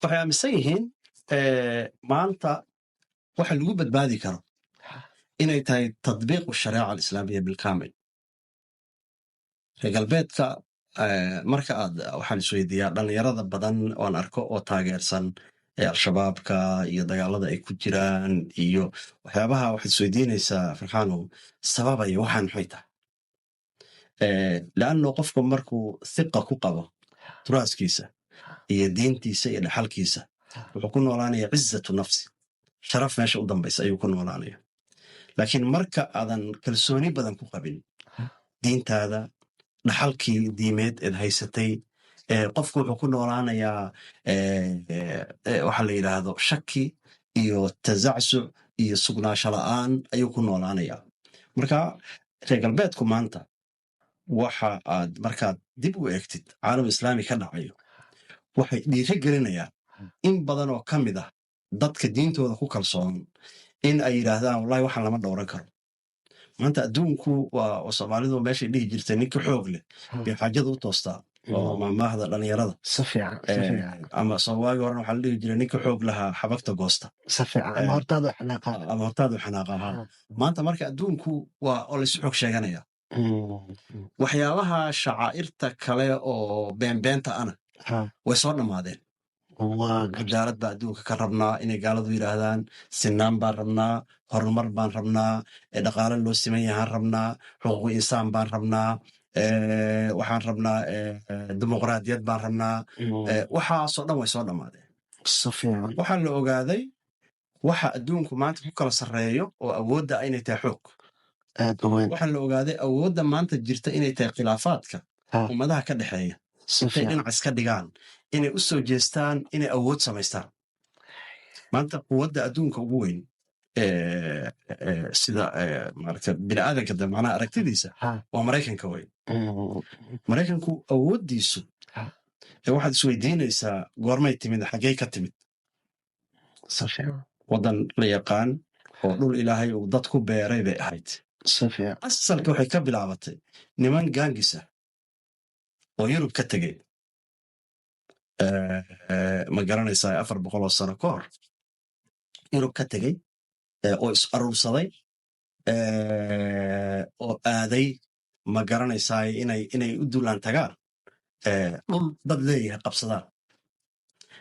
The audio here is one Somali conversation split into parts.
waxay aaminsan yihiin maanta waxa lagu badbaadi karo inay tahay tadbiiqu shariica alislaamiya bilkaamil. reer galbeedka marka aad waxaan isweydiiyaa dhalinyarada badan oan arko oo taageersan al-shabaabka iyo dagaalada ay ku jiraan iyo waxyaabaha waxaad isweydiinaysaa farxaanow sababaya waxaan maxay tahay leanno qofku markuu hiqa ku qabo turaaskiisa iyo diintiisa iyo dhaxalkiisa wuxuu ku noolaanaya cizatu nafsi, sharaf meesha u dambaysa ayuu ku noolaanaya. laakiin marka aadan kalsooni badan ku qabin diintaada, dhaxalkii diimeed eed haysatay, qofku wuxuu ku noolaanayaa waxa la yidhaahdo shaki iyo tazacsuc iyo sugnaasho la'aan ayuu ku noolaanayaa. marka reer galbeedku maanta waxa aad markaad dib u eegtid caalam islaami ka dhacayo waxay dhiiri gelinayaan in badan oo ka mid ah dadka diintooda ku kalsoon in ay yidhaahdaan wallahi waxaan lama dhowran karo. maanta adduunku waa soomaalidu meeshay dhihi jirtay ninka xoog leh bay xaajada u toostaa oo maamaahda dhalinyarada ama soomaagi horan waxaa la dhihi jiray ninka xoog lahaa xabagta goosta ama hortaadu xanaaqaa. maanta marka adduunku waa oo laysu xoog sheeganaya. waxyaabaha shacaa'irta kale oo beenbeenta ana way soo dhammaadeen. cadaalad baa adduunka ka rabnaa inay gaaladu yidhaahdaan, sinaan baan rabnaa, horumar baan rabnaa, dhaqaale loo siman yahaan rabnaa, xuquuqu insaan baan rabnaa, waxaan rabnaa dimuqraadiyad baan rabnaa. waxaasoo dhan way soo dhammaadeen. waxaa la ogaaday waxa adduunku maanta ku kala sarreeyo oo awoodda inay tahay xoog. waxaa la ogaaday awoodda maanta jirta inay tahay khilaafaadka ummadaha ka dhexeeya intay dhinac iska dhigaan inay u soo jeestaan inay awood samaystaan. maanta quwadda adduunka ugu weyn sida maarata biniaadanka de macnaha aragtidiisa waa maraykanka weyn. maraykanku awooddiisu waxaad isweydiinaysaa goormay timid, xaggey ka timid. waddan la yaqaan oo dhul ilaahay uu dad ku beeray bay ahayd. asalka waxay ka bilaabatay niman gaangisa oo yurub ka tegey ma garanaysaa 400 sano ka hor yurub ka tegey oo is aruursaday oo aaday ma garanaysaa inay u duulaan tagaan dhul dad leeyahay qabsadaan.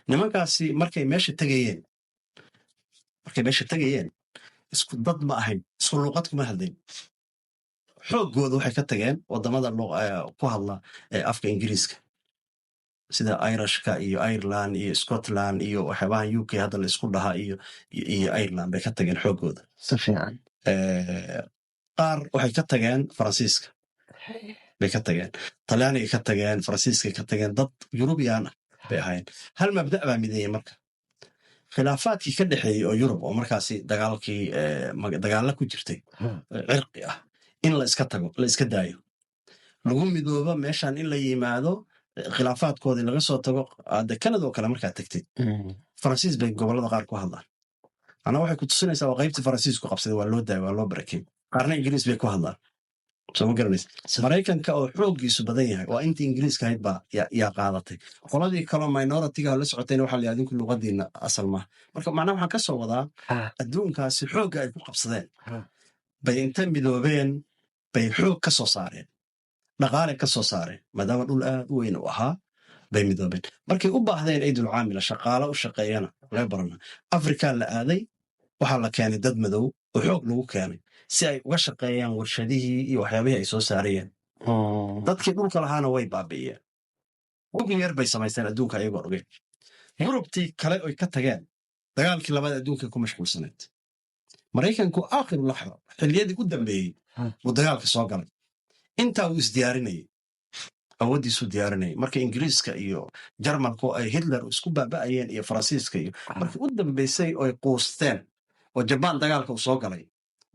nimankaasi markay meesha tegayeen isku dad ma ahayn, isku luuqad kuma hadlayn. xooggooda waxay ka tageen wadamada ku hadla afka ingiriiska sida irishka iyo ireland iyo scotland iyo waxyaabaha UK hadda la isku dhahaa iyo ireland bay ka tageen xooggooda. qaar waxay ka tageen faransiiska bay ka tageen, talyaanigay ka tageen, faransiiskay ka tageen. dad yurubiyan ah bay ahayn. hal mabda' baa mideeyey marka khilaafaadkii ka dhexeeyey oo yurub oo markaasi dagaalla ku jirtay cirqi ah in la iska daayo, lagu midoobo meeshan in la yimaado, khilaafaadkoodii laga soo tago. canada oo kale markaad tagtid faransiis bay gobolada qaar ku hadlaan. anaa waxay ku tusinaysaa waa qaybtii faransiisku qabsaday, waa loo daaya, waa loo barakey. qaarna ingiriis bay ku hadlaan, soo ma garanaysa. maraykanka oo xooggiisu badan yahay waa intii ingiriiska ahayd baa yaa qaadatay. qoladii kaloo minoritiga la socotayna waxaa la adinku luqadiina asal maaha. marka macnaha waxaan ka soo wadaa adduunkaasi xoogga ay ku qabsadeen bay inta midoobeen bay xoog ka soo saareen, dhaqaale ka soo saareen, maadaama dhul aad u weyn u ahaa bay midoobeen. markay u baahdeen aydul caamila shaqaalo u shaqeeyana laga barana afrikaa la aaday, waxaa la keenay dad madow oo xoog lagu keenay si ay uga shaqeeyaan warshadihii iyo waxyaabihii ay soo saarayeen. dadkii dhulka lahaana way baabi'iyeen. nuclear bay samaysteen adduunka ayagoo dhogeen. yurubtii kale oy ka tageen dagaalkii labaad adduunkay ku mashquulsanayd. maraykanku aakhiru laxda xilliyadii u dambeeyey buu dagaalka soo galay. intaa uu isdiyaarinayay, awooddiisu diyaarinayay. marka ingiriiska iyo jarmalku ay hitler isku baaba'ayeen iyo faransiiska iyo markii u dambaysay oy quusteen oo jabaan dagaalka uu soo galay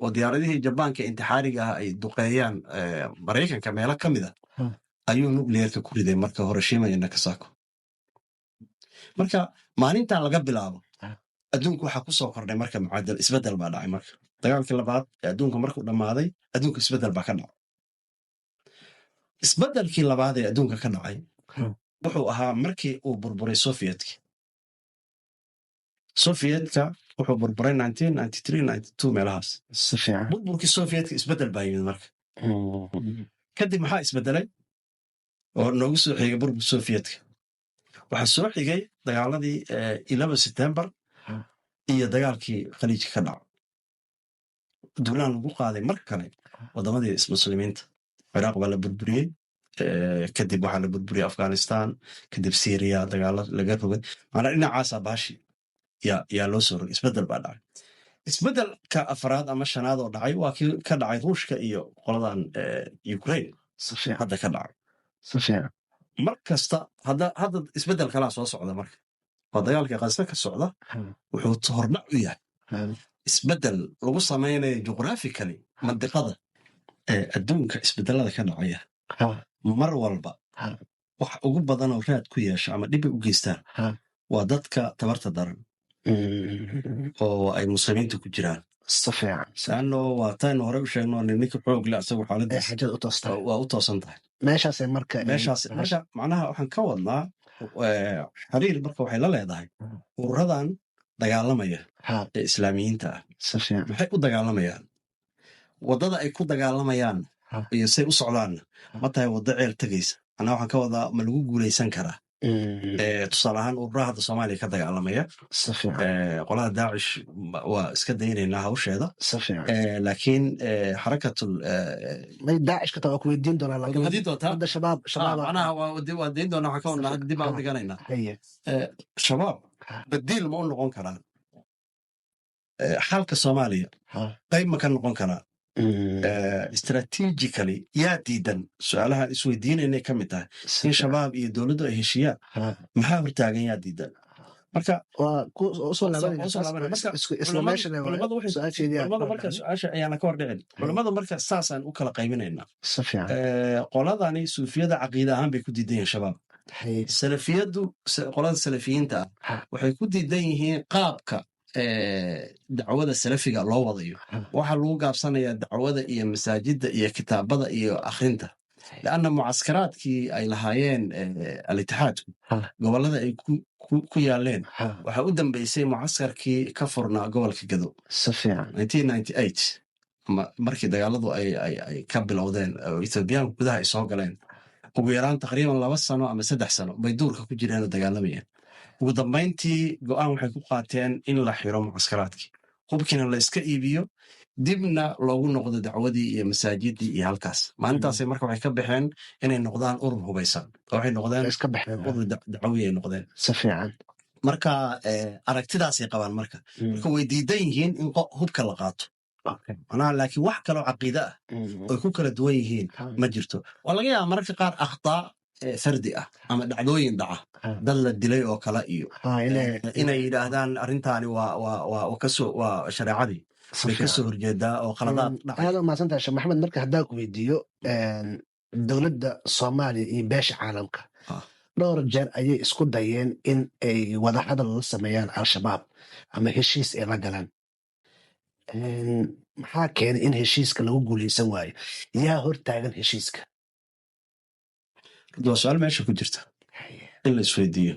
oo diyaaradihii jabaanka intixaariga ah ay duqeeyaan maraykanka meelo ka mid a ayuu nuclearka ku riday marka Hiroshima iyo Nagasaki. marka maalintan laga bilaabo adduunku waxaa ku soo kordhay marka mucaadal isbedel baa dhacay. marka dagaalkii labaad ee adduunka markuu dhammaaday adduunka isbedel baa ka dhacay. isbedelkii labaad ee adduunka ka dhacay wuxuu ahaa markii uu burburay Soviyetkii sovietka wuxuu burburay 1993 meelahaas si fiican burburkii sovietka isbedel baa yimid marka kadib maxaa isbedelay oo noogu soo xigay burburka sovietka waxaa soo xigay dagaaladii 11 September iyo dagaalkii khaliijka ka dhaca duulaan lagu qaaday mar kale wadamadii muslimiinta ciraaq baa la burburiyey kadib waxaa la burburiyey afghanistan kadib syria dagaalo laga rogay maanaa dhinacaasaa baashi yaa loo soo rogay isbedel baa dhacay isbedelka afraad ama shanaad oo dhacay waa kii ka dhacay ruushka iyo qoladan ukraine hadda ka dhacay mar kasta hadda isbedel kalaa soo socda marka waa dagaalkii qasda ka socda wuxuu hordhac u yahay isbedel lagu samaynayo juqrafically mandiqada adduunka isbedelada ka dhacaya mar walba wax ugu badanoo raad ku yeesha ama dhibbay u geystaan waa dadka tabarta daran oo ay muslimiinta ku jiraan saano waa taynu hore u sheegno ninka xoog le asagu xaaladiis waa u toosan tahay meeshaas marka macnaha waxaan ka wadnaa xiriir marka waxay la leedahay ururadan dagaalamaya ee islaamiyiinta ah maxay u dagaalamayaan waddada ay ku dagaalamayaan iyo say u socdaanna ma tahay waddo ceel tegaysa anaa waxaan ka wadaa ma lagu guulaysan karaa tusaale ahaan ururaha hadda soomaaliya ka dagaalamaya qolada daacish waa iska daynaynaa hawsheeda laakiin xarakatul waa dayn doonaa waxaan ka wadnaa dib aan dhiganaynaa shabaab badiil ma u noqon karaan xalka soomaaliya qayb ma ka noqon karaa strategically yaa diidan su-aalahan isweydiinaynay ka mid tahay in shabaab iyo dowladdu ay heshiyaan maxaa hortaagan yaa diidan marka marka su-aasha ayaana ka hordhicin culamada marka saasaan u kala qaybinaynaa qoladani suufiyada caqiida ahaan bay ku diidan yihiin shabaab salafiyadu qolada salafiyiinta ah waxay ku diidan yihiin qaabka dacwada salafiga loo wadayo waxaa lagu gaabsanayaa dacwada iyo masaajida iyo kitaabada iyo akhrinta leanna mucaskaraadkii ay lahaayeen alitixaadku gobolada ay ku yaaleen waxaa u dambeysay mucaskarkii ka furnaa gobolka gado markii dagaaladu ay ka bilowdeen oo ethoobiyaanku gudaha ay soo galeen ugu yaraan taqriiban 2 sano ama 3 sano bay duurka ku jireen oo dagaalamayeen ugu dambayntii go'aan waxay ku qaateen in la xiro mucaskaraadkii hubkiina la iska iibiyo dibna loogu noqdo dacwadii iyo masaajidii iyo halkaas maalintaasay marka waxay ka baxeen inay noqdaan urur hubaysan oo waxay noqdeen urur dacwi ay noqdeen marka aragtidaasay qabaan marka way diidan yihiin in hubka la qaato manaha laakiin wax kaloo caqiide ah oy ku kala duwan yihiin ma jirto waa laga yaaba mararka qaar akhtaa fardi ah ama dhacdooyin dhaca dad la dilay oo kale iyo inay yidhaahdaan arrintaani waa shareecadii bay kasoo horjeedaa oo qaladaad dhacay maasantaa sheekh maxamed marka haddaan ku weydiiyo dowladda soomaaliya iyo beesha caalamka dhowr jeer ayay isku dayeen in ay wadahadal la sameeyaan al-shabaab ama heshiis ay la galaan maxaa keenay in heshiiska lagu guulaysan waayo yaa hortaagan heshiiska waa su-aal meesha ku jirta in la isweydiiyo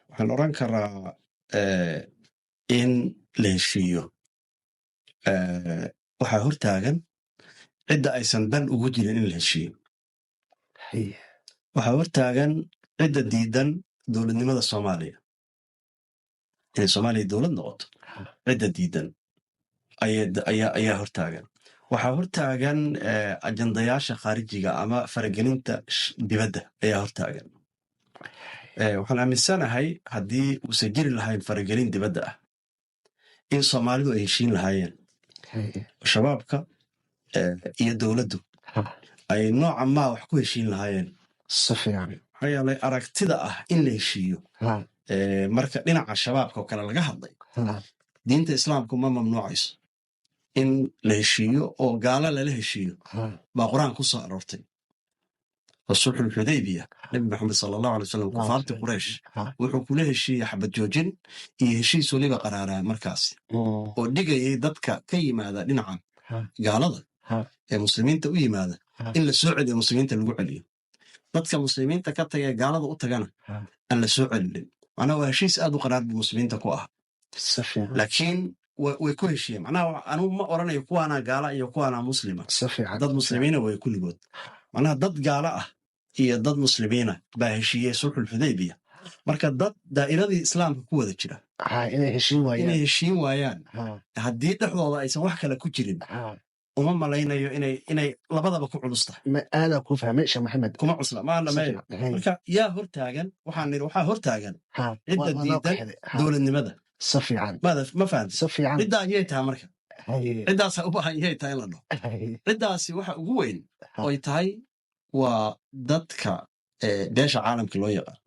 waxaan oran karaa in la heshiiyo waxaa hortaagan cidda aysan dan ugu jirin in la heshiiyo waxaa hortaagan cidda diidan dowladnimada soomaaliya inay soomaaliya dowlad noqoto cidda diidan ayaa hortaagan waxaa hortaagan ajandayaasha khaarijiga ama faragelinta dibadda ayaa hortaagan waxaan aaminsanahay haddii uusan jiri lahayn faragelin dibadda ah in soomaalidu ay heshiin lahaayeen shabaabka iyo dowladdu ay nooca maa wax ku heshiin lahaayeen maxaa yeelay aragtida ah in la heshiiyo marka dhinaca shabaabka oo kale laga hadlay diinta islaamku ma mamnuucayso in la heshiiyo oo gaalo lala heshiiyo baa qur-aan ku soo aroortay rasuulxul xudaybiya nabi maxamed sala allahu alay wasalam kufaartii quraysh wuxuu kula heshiiyey xabad joojin iyo heshiis weliba qaraaraa markaasi oo dhigayay dadka ka yimaada dhinacan gaalada ee muslimiinta u yimaada in la soo celiyo muslimiinta lagu celiyo dadka muslimiinta ka tagae gaalada u tagana aan la soo celinin macnaa waa heshiis aad u qaraar buu muslimiinta ku ah سفيان laakiin way ku heshiyeen macnaha anugu ma oranayo kuwaanaa gaala iyo kuwaanaa muslima سفيان dad muslimiina way kulligood macnaha dad gaala ah iyo dad muslimiina baa heshiiyey sulxul xudaybiya marka dad daa'iradii islaamka ku wada jira ها إنه هشين inay ويا heshiin waayaan ها haddii dhexdooda aysan wax kale ku jirin ها uma malaynayo inay labadaba ku culus tahay ما أنا كوفها ماشي محمد kuma cusla ma dhamayo سفيان هاي marka yaa hortaagan waxaan nidhi waxaa hortaagan ها cidda diidan ها dowladnimada سفيان ma fahamtid سفيان ciddaa ayay tahay marka هاي ciddaasaa u baahan yay tahay in la dhaho هاي ciddaasi waxa ugu weyn ها oy tahay waa dadka beesha caalamka loo yaqaan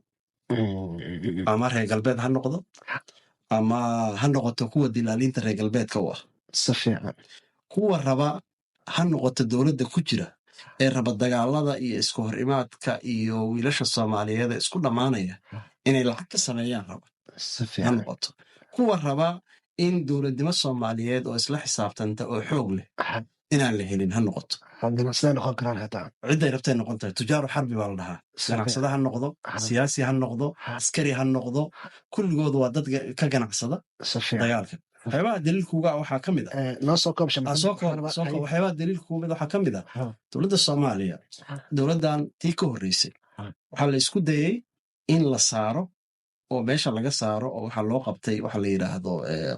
ama reer galbeed ha noqdo ama ha noqoto kuwa dilaalinta reer galbeedka u ah سفيان kuwa raba ha noqoto dowladda ku jira ee raba dagaalada iyo isku hor imaadka iyo wiilasha soomaaliyeed ee isku dhammaanaya inay lacag ka sameeyaan raba ha سفيان noqoto kuwa raba in dowladnimo soomaaliyeed oo isla xisaabtanta oo xoog leh inaan la helin ha noqoto عندنا سنة خكران هتا cidday rabtay noqon tahay tujaaru xarbi baa la dhahaa ganacsada ha noqdo siyaasi ha noqdo askari ha noqdo kulligood waa dad ka ganacsada سفيان dagaalka waxyaabaha daliilkuuga waxaa ka mid ah نصو كوب شمال waxyaabaha daliilkuuga waxaa ka mid ah dowladda soomaaliya dowladdan tii ka horreysay waxaa la isku dayey in la saaro oo meesha laga saaro oo waxaa loo qabtay waxa la yidhaahdo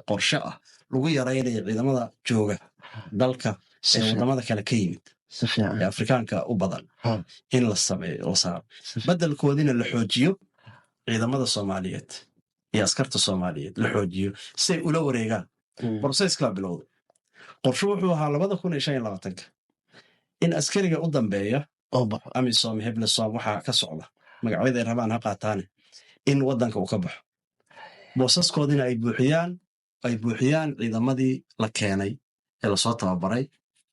qorshe ah lagu yaraynayo ciidamada jooga dalka ee waddamada kale ka yimid سفيان ee afrikaanka u badan ها in la sameeyo la saaro beddelkoodina la xoojiyo ciidamada soomaaliyeed iyo askarta soomaaliyeed la xoojiyo si ay ula wareegaan broseskaa bilowday qorshe wuxuu ahaa 2025 in askariga u dambeeya أوبا amisom heblesom waxaa ka socda magacyaday rabaan ha qaataane in waddanka uu ka baxo boosaskoodina ay buuxiyaan ciidamadii la keenay ee lasoo tababaray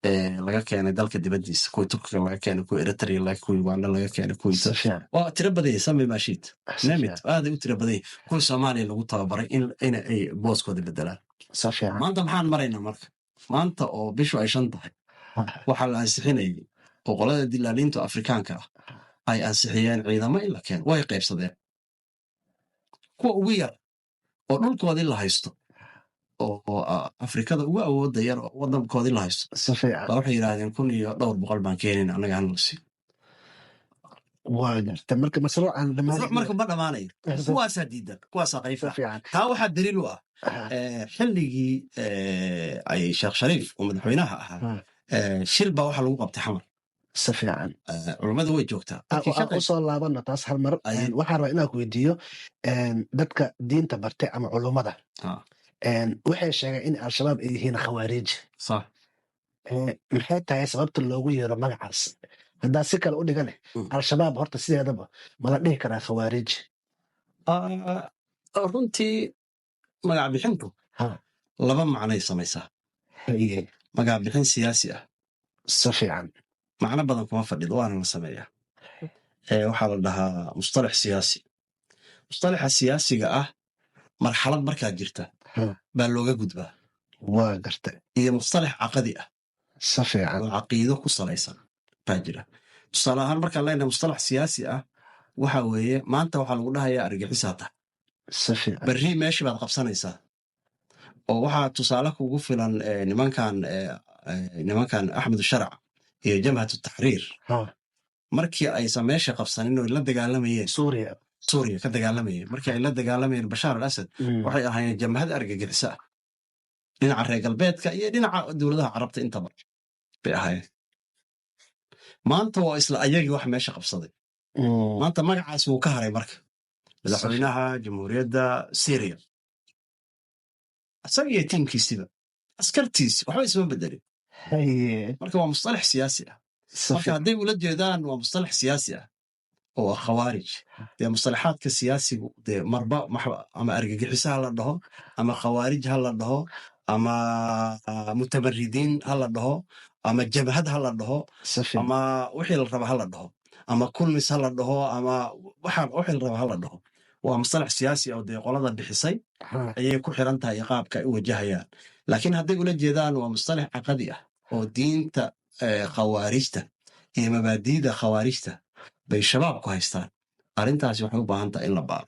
ee laga keenay dalka dibaddiisa kuwii turkiga laga keenay kuwii eritrea kuwii uganda laga keenay kuwii سفيان waa tiro badanyay sami maashiid nemit سفيان aaday u tiro badanyay kuwii soomaaliya lagu tababaray in ay booskooda bedelaan سفيان maanta maxaan maraynaa marka maanta oo bishu ay 5 tahay waxaa la ansixinayay oo qolada dilaalinta afrikaanka ah ay ansixiyeen ciidamo in la keeno way qaybsadeen kuwa ugu yar oo dhulkoodii la haysto oo afrikada ugu awooda yar oo waddankoodii la haysto سفيان baa waxay yidhaahdeen 1 iyo dhowr boqol baan keenin annaga hanala siiyo واجر تملك مشروع عن mashruuc marka ma dhammaanayo kuwaasaa diidan kuwaasaa qayfa سفيان taa waxaa daliil u ah xilligii ay sheekh shariif oo madaxweynaha ahaa shil baa waxaa lagu qabtay xamar سفيان culummada way joogtaa dadkii ka qayb usoo laabana taas hal mar Ay- waxaan rabaa inaan ku weydiiyo dadka diinta bartay ama culummada Ah, waxay sheegeen in al-shabaab ay yihiin khawaariij sax maxay tahay sababta loogu yeero magacaas haddaa si kale u dhigane al-shabaab horta sideedaba mala dhihi karaa khawaariij runtii magac bixintu Ha. laba macnay samaysaa haye magac bixin siyaasi ah si fiican macno badan kuma fadhido waana la sameeyaa waxaa la dhahaa mustalax siyaasi mustalaxa siyaasiga ah marxalad markaa jirta Ha. baa looga gudbaa waa garta iyo mustalax caqadi ah si fiican oo caqiido ku salaysan baa jira tusaale ahaan markaan leenahay mustalax siyaasi ah waxa weeye maanta waxaa lagu dhahayaa argagixisaa tahay si fiican berri meeshii baad qabsanaysaa oo waxaa tusaale kugu filan nimankan axmed sharac iyo jamhatu taxriir Ha. markii aysan meesha qabsanin oo la dagaalamayeen suuriya suuriya ka dagaalamayeen markii ay la dagaalamayeen bashaar al asad waxay ahaayeen jamhad argagixiso ah dhinaca reer galbeedka iyo dhinaca dowladaha carabta intaba bay ahaayeen maanta waa isla ayagii wax meesha qabsaday maanta magacaas wuu ka haray marka madaxweynaha jamhuuriyadda syria isaga iyo tiimkiisiba askartiisi waxba isma bedelin haye marka waa mustalax siyaasi ah si marka fiican hadday ula jeedaan waa mustalax siyaasi ah oo ah khawaarij dee mustalaxaadka siyaasigu dee marba ama argagixiso ha la dhaho ama khawaarij ha la dhaho ama mutamaridiin ha la dhaho ama jabhad ha la dhaho si fiican ama wixii la raba ha la dhaho ama kulmis ha la dhaho ama wixii la raba ha la dhaho waa mustalax siyaasi oo dee qolada bixisay Ha. ayay ku xiran tahay qaabka ay u wajahayaan laakiin hadday ula jeedaan waa mustalax caqadi ah oo diinta khawaarijta iyo mabaadiida khawaarijta bay shabaab ku haystaan arrintaasi waxay u baahan tahay in la baaro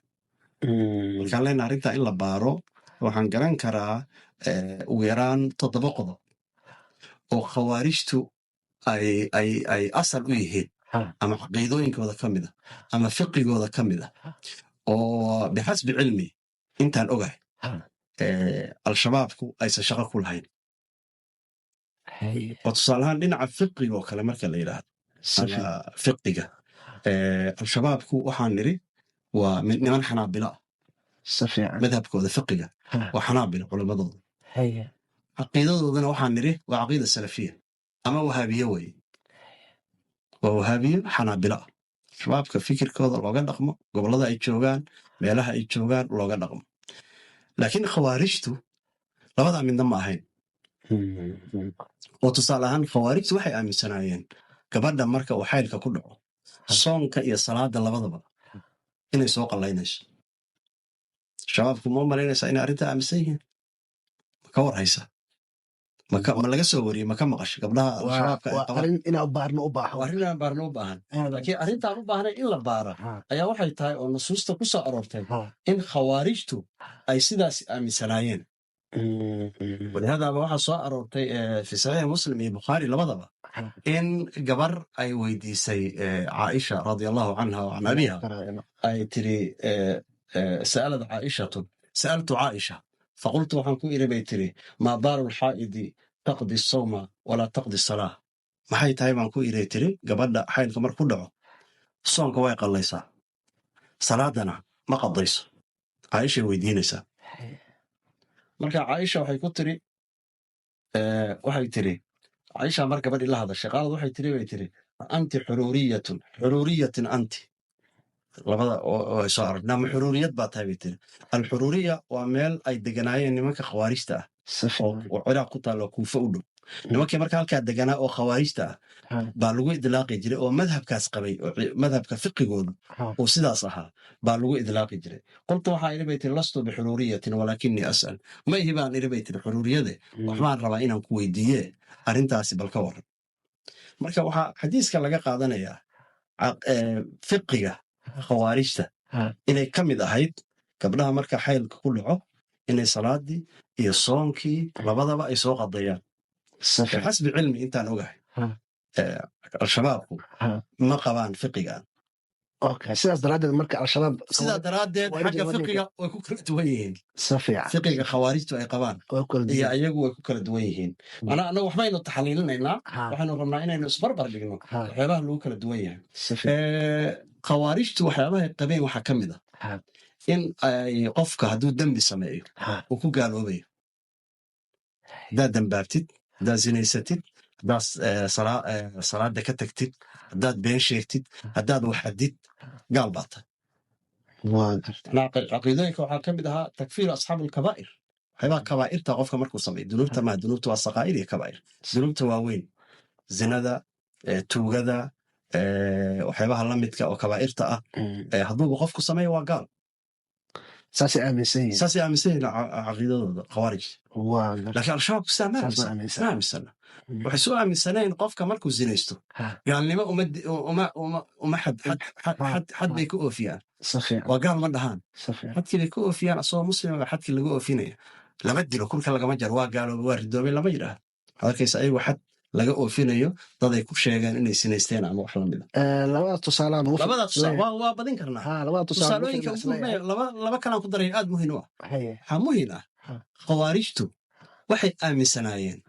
markaan leenahay arrintaa in la baaro waxaan garan karaa ugu yaraan 7 qodob oo khawaarijtu ay asal u yihiin ama caqiidooyinkooda ka mid a ama fiqigooda ka mid a oo bixasbi cilmi intaan ogahay al-shabaabku aysan shaqo ku lahayn oo tusaalahaan dhinaca fiqiga oo kale marka la yidhaahdo ama fiqiga al-shabaabku waxaan niri waa niman xanaabila madhabkooda fiqiga waa xanaabila culammadooda caqiidadoodana waxaan niri waa caqiida salafiya ama wahaabiye weye waa wahaabiye xanaabila shabaabka fikirkooda looga dhaqmo gobollada ay joogaan meelaha ay joogaan looga dhaqmo laakiin khawaarijtu labadaa midna ma ahayn oo tusaale ahaan khawaarijtu waxay aaminsanaayeen gabadha marka uu xaylka ku dhaco soonka iyo salaada labadaba inay soo qallaynayso shabaabku ma malaynaysaa inay arrintaa aaminsan yihiin ma ka war haysa ma laga soo wariyey ma ka maqasho gabdhaha shabaabka ay qabaan arrin inaan baarno u baahan arrin aan baarno u baahan laakiin arrintaan u baahnay in la baara ayaa waxay tahay oo nusuusta ku soo aroortay in khawaarijtu ay sidaas aaminsanaayeen walihadaaba waxaa soo aroortay fi saxiix muslim iyo bukhaari labadaba in gabar ay weydiisay caaisha radia allahu canha o can abiha ay tiri sa'alad caaishatun sa'altu caaisha faqultu waxaan ku iri bay tiri maa baalu lxaa'idi taqdi sawma walaa taqdi salaa maxay tahay baan ku iray tiri gabadha xaylka mar ku dhaco soonka way qallaysaa salaadana ma qadayso caaishay weydiinaysaa marka caaisha waxay tiri caaisha mar gabadhii la hadashay qaalad waxay tiri bay tiri anti xururiyatin anti labada oo ay soo aragna ma xururiyad baa tahay bay tiri alxururiya waa meel ay deganaayeen nimanka khawaarijta ah oo ciraaq ku taalla kuufa u dhow nimankii marka halkaa deganaa oo khawaarijta ah baa lagu idlaaqi jiray oo madhabkaas qabay oo madhabka fiqigooda oo sidaas ahaa baa lagu idlaaqi jiray qolta waxaa iri bay tiri lastu bixururiyatin walaakinii as'al ma ihi baan iri bay tiri xururiyade waxbaan rabaa inaan ku weydiiye arrintaasi bal ka waran marka waxaa xadiiska laga qaadanayaa fiqiga khawaarijta inay ka mid ahayd gabdhaha marka xaylka ku dhaco inay salaadii iyo soonkii labadaba ay soo qadayaan bixasbi cilmi intaan ogahay al-shabaabku ma qabaan fiqigan sidaas daraaddeed marka al-shabaab sidaa daraaddeed xagga fiqiga way ku kala duwan yihiin fiqiga khawaarijtu ay qabaan iyo ayagu way ku kala duwan yihiin manaa annaga waxbaynu taxliilinaynaa waxaynu rabnaa inaynu isbarbar dhigno waxyaabaha lagu kala duwan yahay khawaarijtu waxyaabahay qabeen waxaa ka mid a in ay qofka hadduu dembi sameeyo uu ku gaaloobayo haddaad dembaabtid haddaad zinaysatid haddaad salaada ka tagtid haddaad been sheegtid haddaad waxadid gaal baa tahay caqiidooyinka waxaa ka mid ahaa takfiiru asxaabu alkabaa'ir waxyaabaha kabaa'irta qofka markuu sameeyo dunuubta maha dunuubta waa sakaa'ir iyo kabaa'ir dunuubta waaweyn zinada tuugada waxyaabaha lamidka oo kabaa'irta ah hadduuba qofku sameeyo waa gaal saasay aaminsan yihiin caqiidadooda khawaarij laakiin al-shabaabku sidaa ma aaminsana waxay soo aaminsaneen qofka markuu zinaysto gaalnimo xad bay ka oofiyaan waa gaal ma dhahaan xadkii bay ka oofiyaan asagoo muslima xadkii laga oofinaya lama dilo kurka lagama jaro waa gaalooba waa ridoobay lama yidhaahdo waxaad arkaysa ayagu xad laga oofinayo daday ku sheegeen inay sinaysteen ama wax lamida waa badin karnaa tusaalooyinka laba kalaan ku daray aad muhiim u ah waxaa muhiim ah khawaarijtu waxay aaminsanaayeen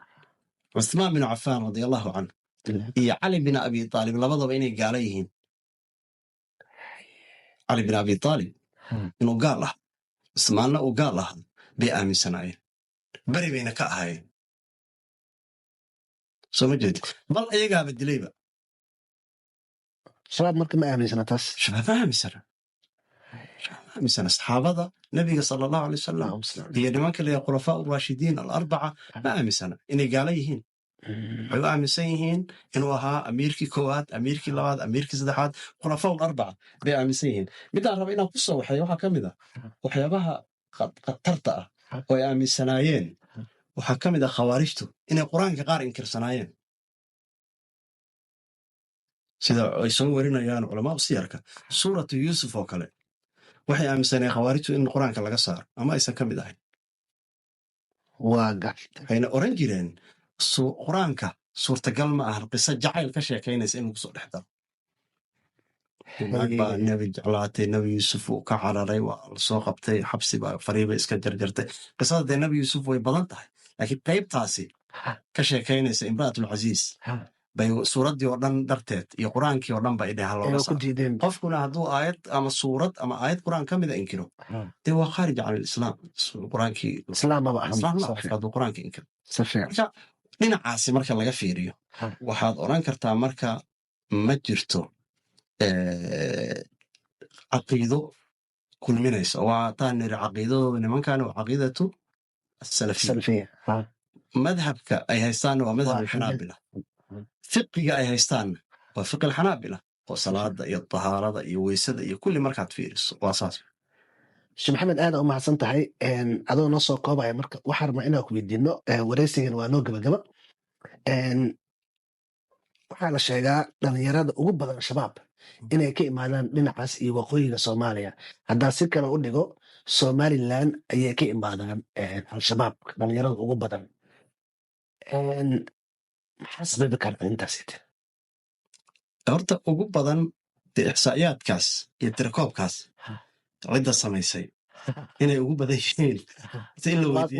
cuthmaan bin cafaan radia allahu canhu iyo cali bin abi aalib labadaba inay gaala yihiin cali bin abi aalib inuu gaal ah cuthmaanna uu gaal ahaa bay aaminsanaayeen beri bayna ka ahaayeen soo ma jeedi bal ayagaaba dilayba shabaab marka ma aaminsana taas shabaab ma aaminsana saxaabada nabiga sala allahu alay wasalam iyo nimanka leeyahay khulafaa uraashidiin alarbaca ma aaminsana inay gaala yihiin waxay u aaminsan yihiin inuu ahaa amiirkii koowaad amiirkii labaad amiirkii saddexaad khulafaa alarbaca bay aaminsan yihiin midaan raba inaan ku soo waxeeyo waxaa ka mid ah waxyaabaha khatarta ah oo ay aaminsanaayeen waxaa ka mid ah khawaarijtu inay qur-aanka qaar inkirsanaayeen sida ay soo warinayaan culamaa u siyarka suuratu yuusuf oo kale waxay aaminsaneen khawaarijtu in qur-aanka laga saaro ama aysan ka mid ahayn waxayna oran jireen qur-aanka suurtagal ma aha qiso jacayl ka sheekaynaysa inuu kusoo dhex daro naag baa nebi jeclaatay nebi yuusuf uu ka cararay waa lasoo qabtay xabsi baa fariiba iska jarjartay qisada dee nebi yuusuf way badan tahay laakiin qaybtaasi ka sheekaynaysa imraatulcasiis bay suuraddii oo dhan darteed iyo qur-aankii oo dhan ba idhaha looga saaro qofkuna hadduu aayad ama suurad ama aayad qur-aan ka mida inkiro dee waa khaarij can alislaam qur-aankii hadduu qur-aanka inkiro marka dhinacaasi marka laga fiiriyo waxaad oran kartaa marka ma jirto caqiido kulminaysa waa taan niri caqiidadooda nimankan waa caqiidatu asalafiya madhabka ay haystaanna waa madhab alxanaabila fiqiga ay haystaanna waa fiqi alxanaabila oo salaada iyo tahaarada iyo weysada iyo kulli markaad fiiriso waa saas sheekh maxamed aada u mahadsan tahay adoo noo soo koobaya marka waxaan rabnaa inaan ku weydiino wareysigan waa noo gabagaba waxaa la sheegaa dhalinyarada ugu badan shabaab inay ka imaadaan dhinacaas iyo waqooyiga soomaaliya haddaa si kale u dhigo somalilan ayay ka imaadaan al-shabaab dhalinyarada ugu badan maxaa sababi karta intaas horta ugu badan dee ixsaa'iyaadkaas iyo tirakoobkaas cidda samaysay inay ugu badan yihiin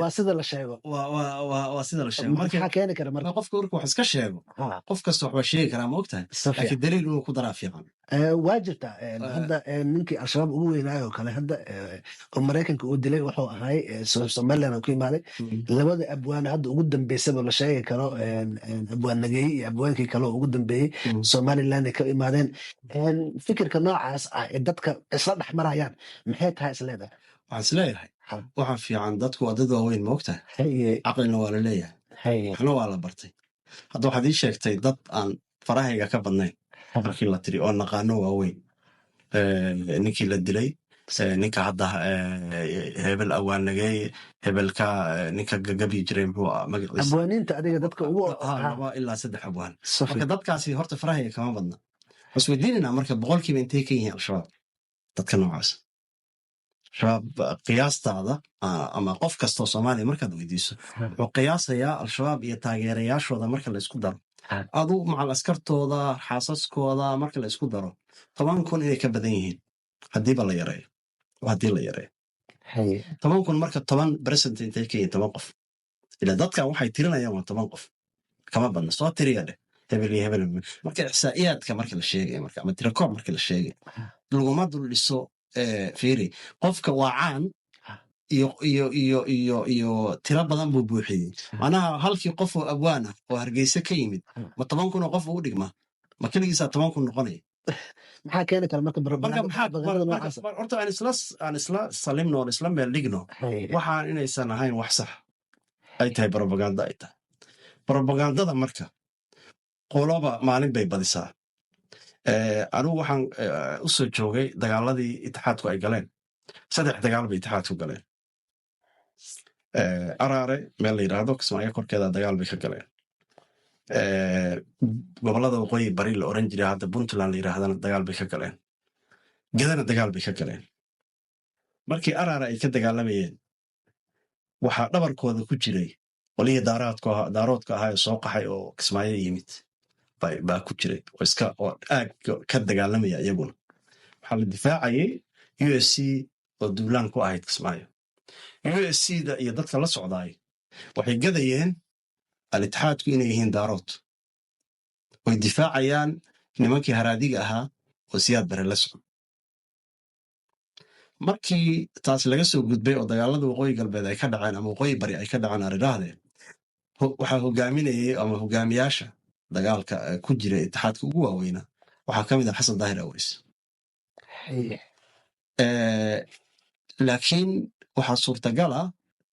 waa sida la sheego waa sida la sheego maxaa keeni kara marka qofka marka wax iska sheego qof kasta waxba sheegi karaa ma ogtahay laakiin daliil inuu ku daraa fiican waa jirtaa hadda ninkii al-shabaab ugu weynaayo oo kale hadda oo maraykanka uu dilay wuxuu ahay somaliland oo ku imaaday labada abwaan hadda ugu dambeysaba la sheegi karo abwaan nageeye iyo abwaankii kale oo ugu dambeeyey somaliland ay ka imaadeen fikirka noocaas ah ee dadka isla dhex marayaan maxay tahay isleedahay waxaan isleeyahay waxaa fiican dadku waa dad waaweyn ma ogtahay caqlina waa la leeyahay waxna waa la bartay hadda waxaad ii sheegtay dad aan farahayga ka badnayn markii la tiri oo naqaano waaweyn ninkii la dilay ninka hadda hebel awaannageeye hebelka ninka gagabi jiray muxuu magaciisa abwaaniinta adiga dadka ugu laba ilaa 3 abwaan marka dadkaasi horta farahayga kama badna wasweydiinina marka boqolkiiba intay ka yihiin al-shabaab dadka noocaas shabaab qiyaastaada ama qof kastoo soomaaliya markaad weydiiso wuxuu qiyaasayaa al-shabaab iyo taageerayaashooda marka la isku daro adu macal askartooda xaasaskooda marka la isku daro 10,000 inay ka badan yihiin haddiiba la yareeyo haddii la yareeyo 10,000 marka 10% intay ka yihiin 10 qof ila dadkan waxay tirinayaan waa 10 qof kama badna soo tiriya dheh hebel iyo hebel marka ixsaa'iyaadka marka la sheegaya marka ama tirakoob marka la sheegay laguma dul dhiso fiiri qofka waa caan iyo tiro badan buu buuxiyey macnaha halkii qof oo abwaan ah oo hargeysa ka yimid ma 10,000 oo qof ugu dhigma ma keligiisaa 10,000 noqonaya maxaa keeni kara marka horta aan isla salimno oon isla meel dhigno waxaan inaysan ahayn wax sax ay tahay brobaganda ay tahay brobagandada marka qoloba maalin bay badisaa anigu waxaan u soo joogay dagaaladii itixaadku ay galeen 3 dagaal bay itixaadku galeen araare meel la yidhaahdo kismaayo korkeeda dagaal bay ka galeen gobolada waqooyi bari la oran jiray hadda puntland la yidhaahdana dagaal bay ka galeen gedana dagaal bay ka galeen markii araare ay ka dagaalamayeen waxaa dhabarkooda ku jiray qolihii daaroodka ahaa ee soo qaxay oo kismaayo yimid baa ku jiray oo aag ka dagaalamaya iyaguna waxaa la difaacayay USC oo duulaan ku ahayd kismaayo USC-da iyo dadka la socdaay waxay gadayeen al-itixaadku inay yihiin daarood way difaacayaan nimankii haraadiga ahaa oo siyaad bare la socon markii taas laga soo gudbay oo dagaalada waqooyi galbeed ay ka dhaceen ama waqooyi bari ay ka dhaceen aridhaahdeen waxaa hogaaminayay ama hogaamiyaasha dagaalka ku jira itixaadka ugu waaweynaa waxaa ka mid ah xasan daahir aweys laakiin waxaa suurtagal ah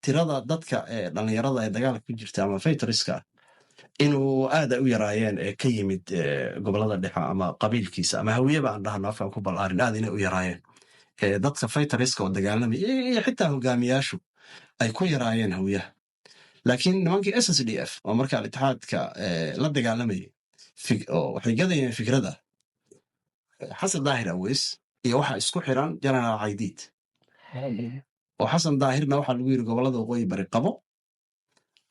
tirada dadka dhalinyarada ee dagaalka ku jirta ama faytoriska inuu aada u yaraayeen ee ka yimid gobolada dhexe ama qabiilkiisa ama hawiyeba aan dhahno afkan ku balaarin aad inay u yaraayeen dadka faytoriska oo dagaalamay iyo xitaa hogaamiyaashu ay ku yaraayeen hawiyaha laakiin nimankii SSDF oo marka al-itixaadka la dagaalamayay waxay gadayeen fikrada xasan daahir aweys iyo waxaa isku xiran generaal caydiid oo xasan daahirna waxaa lagu yiri gobolada waqooyi bari qabo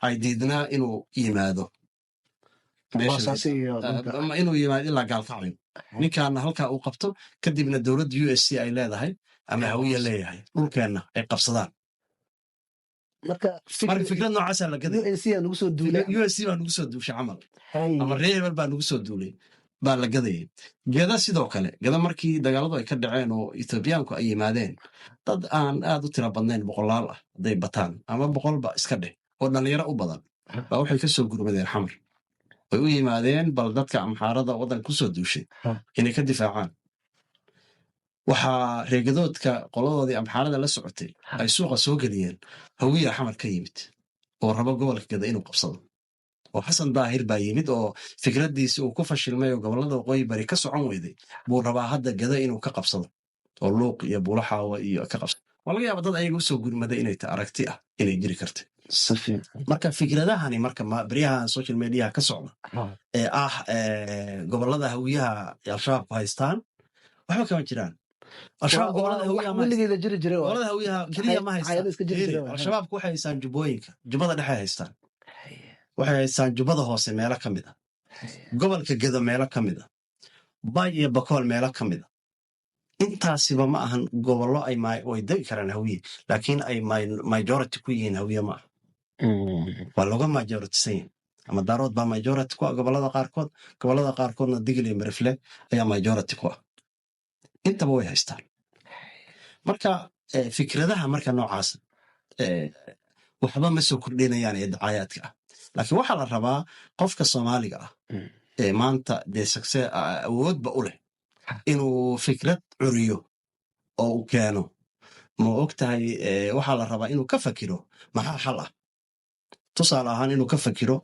ay diidnaa inuu yimaado boosaaso iyo dhulka ama inuu yimaado ilaa gaalkacyo ninkaana halkaa uu qabto kadibna dowladda USC ay leedahay ama hawiye leeyahay dhulkeenna ay qabsadaan marka marka fikrad noocaasaa la gaday UNC aa nagu soo duulay USC baa nagu soo duushay camal ama reer hebel baa nagu soo duulay baa la gadayay geda sidoo kale geda markii dagaaladu ay ka dhaceen oo ethoobiyaanku ay yimaadeen dad aan aad u tira badnayn boqolaal ah hadday bataan ama boqolba iska dheh oo dhallinyaro u badan baa waxay ka soo gurmadeen xamar way u yimaadeen bal dadka amxaarada waddanka kusoo duushay inay ka difaacaan waxaa reegadoodka qoladoodii amxaarada la socotay ay suuqa soo geliyeen hawiya xamar ka yimid oo rabo gobolka geda inuu qabsado oo xasan daahir baa yimid oo fikraddiisi uu ku fashilmay oo gobollada waqooyi bari ka socon weyday buu rabaa hadda geda inuu ka qabsado oo luuq iyo buulaxaawa iyo ka qabsado waa laga yaaba dad ayaga usoo gurmaday inay ta aragti ah inay jiri karta marka fikradahani marka baryaha social mediaha ka socda ee ah gobollada hawiyaha al-shabaabku haystaan waxba kama jiraan gobolada hawiyaha keliya ma haystaan al-shabaabku waxay haystaan jubbooyinka jubbada dhexe haystaan waxay haystaan jubbada hoose meelo ka mid a gobolka gedo meelo ka mid a bay iyo bakool meelo ka mid a intaasiba ma ahan gobollo way degi karaan hawiye laakiin ay majority ku yihiin hawiye ma aha waa looga majoritisan yahin ama daarood baa majority ku ah gobollada qaarkoodna digil iyo marifle ayaa majority ku ah intaba way haystaan marka fikradaha marka noocaas waxba ma soo kordhinayaan ee dacaayaadka ah laakiin waxaa la rabaa qofka soomaaliga ah ee maanta dee awoodba u leh inuu fikrad curiyo oo u keeno ma og tahay waxaa la rabaa inuu ka fakiro maxaa xal ah tusaale ahaan inuu ka fakiro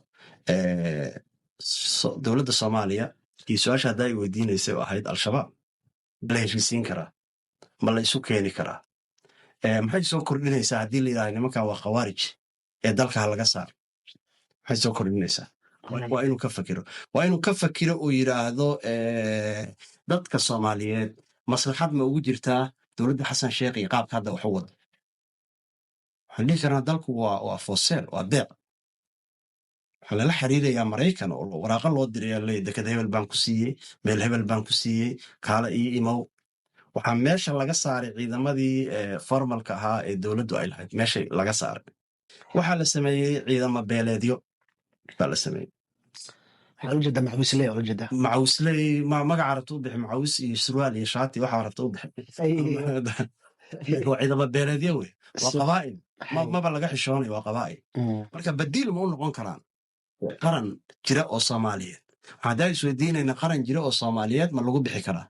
dowladda soomaaliya iyo su-aasha haddaa ay weydiinaysay oo ahayd al-shabaab ma la heshiisiin karaa ma la isu keeni karaa maxay soo kordhinaysaa haddii la yidhahda nimankan waa khawaarij ee dalka ha laga saaro maxay soo kordhinaysaa waa inuu ka fakiro waa inuu ka fakiro uu yidhaahdo dadka soomaaliyeed maslaxad ma ugu jirtaa dowladda xasan sheekh iyo qaabka hadda waxu wada waxaan dhihi karnaa dalku waa fooseel waa deeq waxaa lala xiriirayaa maraykan oo waraaqa loo diraya le deked hebel baan ku siiyey meel hebel baan ku siiyey kaala iyo imow waxaa meesha laga saaray ciidamadii formalka ahaa ee dowladdu ay lahayd meeshay laga saaray waxaa la sameeyey ciidamo beeleedyo baa la sameeyey macawisley magaca rabta u bixi macawis iyo surwaal iyo shaati waxaa rabta u bixi waa ciidamo beeleedyo wey waa qabaa'il maba laga xishoonayo waa qabaa'il marka badiil ma u noqon karaan qaran jira oo soomaaliyeed waxaan isweydiinayna qaran jira oo soomaaliyeed ma lagu bixi karaa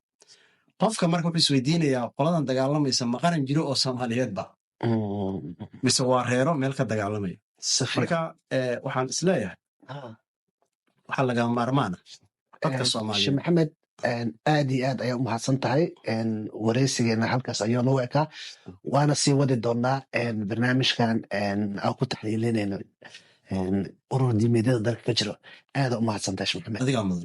qofka marka wuxuu isweydiinayaa qoladan dagaalamaysa ma qaran jiro oo soomaaliyeedba mise waa reero meel ka dagaalamaya marka waxaan isleeyahay waxaa lagama maarmaana dadka soomaaliyeed maxamed aad iyo aad ayaa u mahadsan tahay wareysigeena halkaas ayuu nagu ekaa waana sii wadi doonaa barnaamijkan aan ku taxliilinayno urur diimeedyada dalka ka jiro aada u mahadsan tahay maxamed adigaa mudan